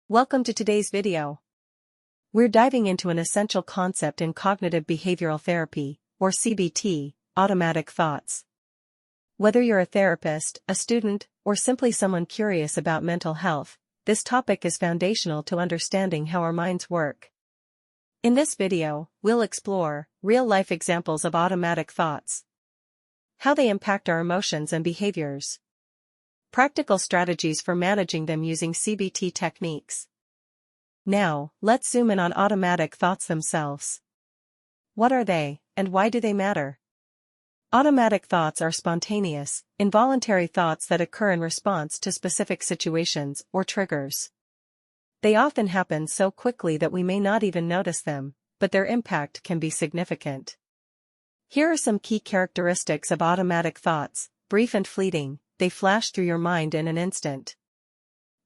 Welcome to today's video. We're diving into an essential concept in cognitive behavioral therapy, or CBT, automatic thoughts. Whether you're a therapist, a student, or simply someone curious about mental health, this topic is foundational to understanding how our minds work. In this video, we'll explore real-life examples of automatic thoughts, how they impact our emotions and behaviors, practical strategies for managing them using CBT techniques. Now, let's zoom in on automatic thoughts themselves. What are they, and why do they matter? Automatic thoughts are spontaneous, involuntary thoughts that occur in response to specific situations or triggers. They often happen so quickly that we may not even notice them, but their impact can be significant. Here are some key characteristics of automatic thoughts: brief and fleeting. They flash through your mind in an instant.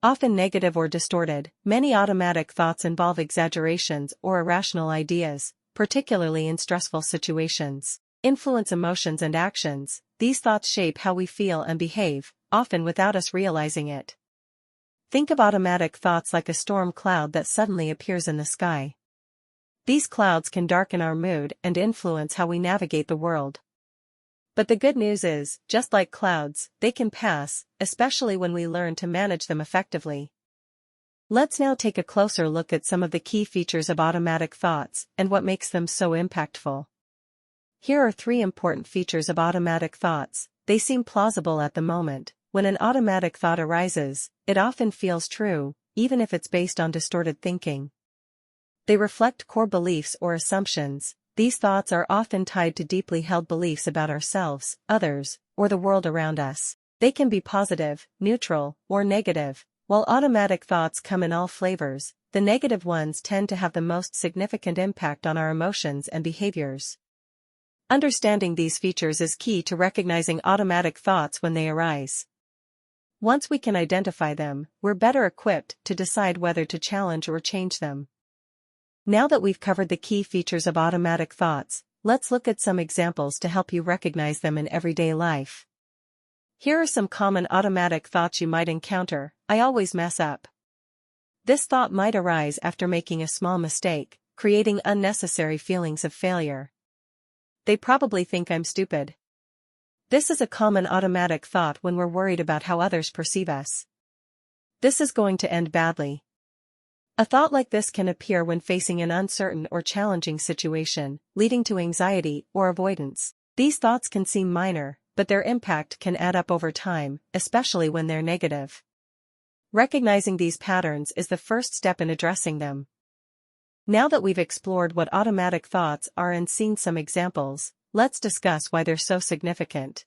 Often negative or distorted, many automatic thoughts involve exaggerations or irrational ideas, particularly in stressful situations. Influence emotions and actions. These thoughts shape how we feel and behave, often without us realizing it. Think of automatic thoughts like a storm cloud that suddenly appears in the sky. These clouds can darken our mood and influence how we navigate the world. But the good news is, just like clouds, they can pass, especially when we learn to manage them effectively. Let's now take a closer look at some of the key features of automatic thoughts and what makes them so impactful. Here are 3 important features of automatic thoughts. They seem plausible at the moment. When an automatic thought arises, it often feels true, even if it's based on distorted thinking. They reflect core beliefs or assumptions. These thoughts are often tied to deeply held beliefs about ourselves, others, or the world around us. They can be positive, neutral, or negative. While automatic thoughts come in all flavors, the negative ones tend to have the most significant impact on our emotions and behaviors. Understanding these features is key to recognizing automatic thoughts when they arise. Once we can identify them, we're better equipped to decide whether to challenge or change them. Now that we've covered the key features of automatic thoughts, let's look at some examples to help you recognize them in everyday life. Here are some common automatic thoughts you might encounter. I always mess up. This thought might arise after making a small mistake, creating unnecessary feelings of failure. They probably think I'm stupid. This is a common automatic thought when we're worried about how others perceive us. This is going to end badly. A thought like this can appear when facing an uncertain or challenging situation, leading to anxiety or avoidance. These thoughts can seem minor, but their impact can add up over time, especially when they're negative. Recognizing these patterns is the first step in addressing them. Now that we've explored what automatic thoughts are and seen some examples, let's discuss why they're so significant.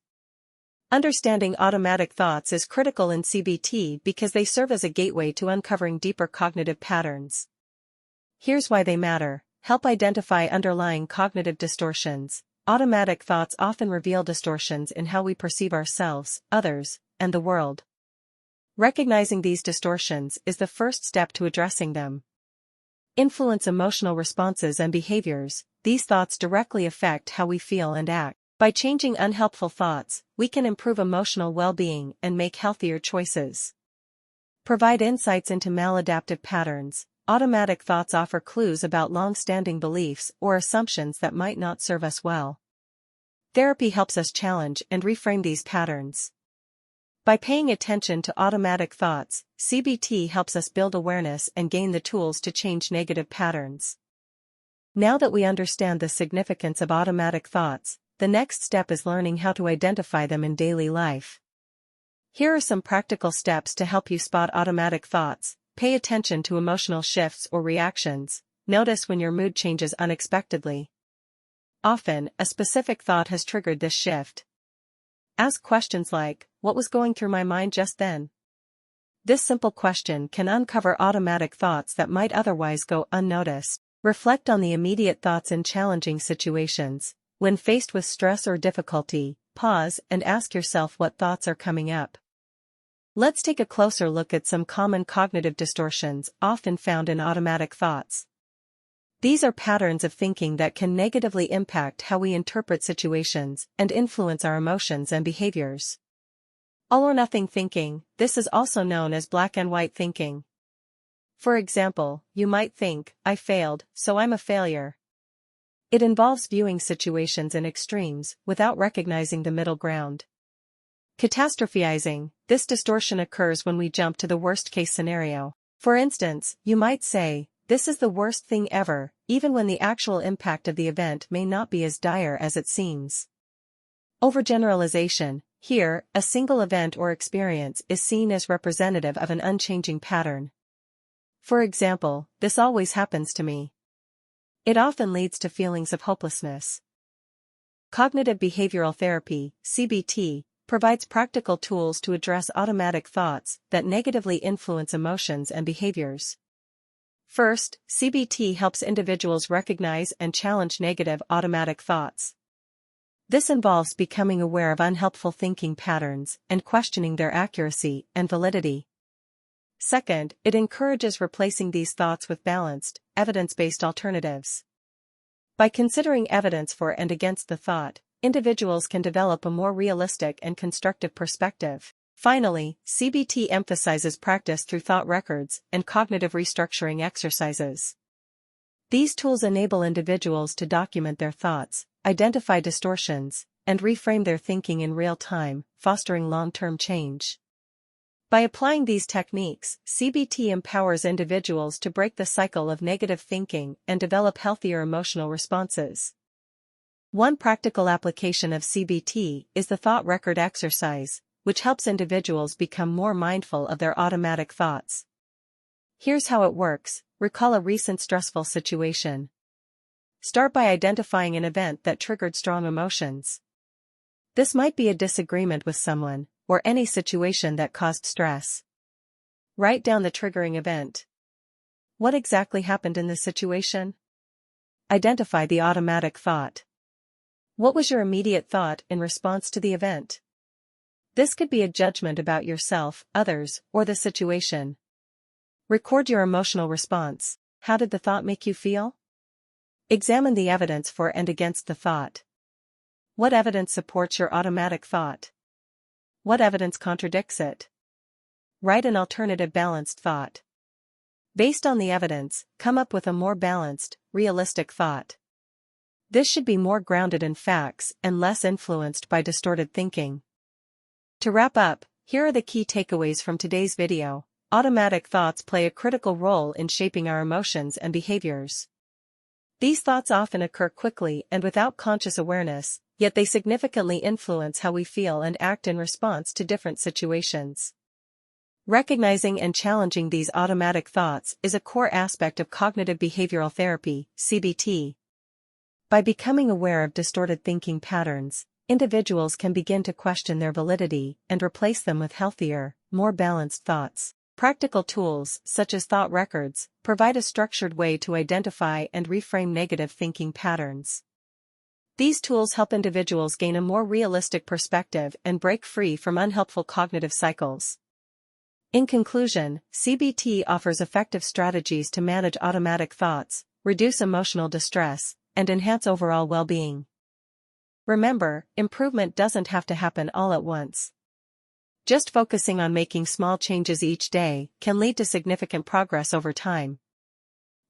Understanding automatic thoughts is critical in CBT because they serve as a gateway to uncovering deeper cognitive patterns. Here's why they matter. Help identify underlying cognitive distortions. Automatic thoughts often reveal distortions in how we perceive ourselves, others, and the world. Recognizing these distortions is the first step to addressing them. Influence emotional responses and behaviors. These thoughts directly affect how we feel and act. By changing unhelpful thoughts, we can improve emotional well-being and make healthier choices. Provide insights into maladaptive patterns. Automatic thoughts offer clues about long-standing beliefs or assumptions that might not serve us well. Therapy helps us challenge and reframe these patterns. By paying attention to automatic thoughts, CBT helps us build awareness and gain the tools to change negative patterns. Now that we understand the significance of automatic thoughts, the next step is learning how to identify them in daily life. Here are some practical steps to help you spot automatic thoughts. Pay attention to emotional shifts or reactions. Notice when your mood changes unexpectedly. Often, a specific thought has triggered this shift. Ask questions like, "What was going through my mind just then?" This simple question can uncover automatic thoughts that might otherwise go unnoticed. Reflect on the immediate thoughts in challenging situations. When faced with stress or difficulty, pause and ask yourself what thoughts are coming up. Let's take a closer look at some common cognitive distortions often found in automatic thoughts. These are patterns of thinking that can negatively impact how we interpret situations and influence our emotions and behaviors. All or nothing thinking. This is also known as black and white thinking. For example, you might think, I failed, so I'm a failure. It involves viewing situations in extremes without recognizing the middle ground. Catastrophizing, this distortion occurs when we jump to the worst-case scenario. For instance, you might say, this is the worst thing ever, even when the actual impact of the event may not be as dire as it seems. Overgeneralization, here, a single event or experience is seen as representative of an unchanging pattern. For example, this always happens to me. It often leads to feelings of hopelessness. Cognitive behavioral therapy, CBT, provides practical tools to address automatic thoughts that negatively influence emotions and behaviors. First, CBT helps individuals recognize and challenge negative automatic thoughts. This involves becoming aware of unhelpful thinking patterns and questioning their accuracy and validity. Second, it encourages replacing these thoughts with balanced, evidence-based alternatives. By considering evidence for and against the thought, individuals can develop a more realistic and constructive perspective. Finally, CBT emphasizes practice through thought records and cognitive restructuring exercises. These tools enable individuals to document their thoughts, identify distortions, and reframe their thinking in real time, fostering long-term change. By applying these techniques, CBT empowers individuals to break the cycle of negative thinking and develop healthier emotional responses. One practical application of CBT is the thought record exercise, which helps individuals become more mindful of their automatic thoughts. Here's how it works. Recall a recent stressful situation. Start by identifying an event that triggered strong emotions. This might be a disagreement with someone, or any situation that caused stress. Write down the triggering event. What exactly happened in the situation? Identify the automatic thought. What was your immediate thought in response to the event? This could be a judgment about yourself, others, or the situation. Record your emotional response. How did the thought make you feel? Examine the evidence for and against the thought. What evidence supports your automatic thought? What evidence contradicts it? Write an alternative balanced thought. Based on the evidence, come up with a more balanced, realistic thought. This should be more grounded in facts and less influenced by distorted thinking. To wrap up, here are the key takeaways from today's video. Automatic thoughts play a critical role in shaping our emotions and behaviors. These thoughts often occur quickly and without conscious awareness, yet they significantly influence how we feel and act in response to different situations. Recognizing and challenging these automatic thoughts is a core aspect of cognitive behavioral therapy, CBT. By becoming aware of distorted thinking patterns, individuals can begin to question their validity and replace them with healthier, more balanced thoughts. Practical tools, such as thought records, provide a structured way to identify and reframe negative thinking patterns. These tools help individuals gain a more realistic perspective and break free from unhelpful cognitive cycles. In conclusion, CBT offers effective strategies to manage automatic thoughts, reduce emotional distress, and enhance overall well-being. Remember, improvement doesn't have to happen all at once. Just focusing on making small changes each day can lead to significant progress over time.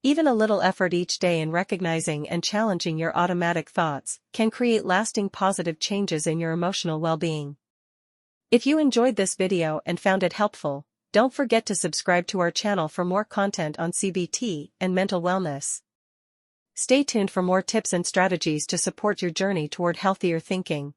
Even a little effort each day in recognizing and challenging your automatic thoughts can create lasting positive changes in your emotional well-being. If you enjoyed this video and found it helpful, don't forget to subscribe to our channel for more content on CBT and mental wellness. Stay tuned for more tips and strategies to support your journey toward healthier thinking.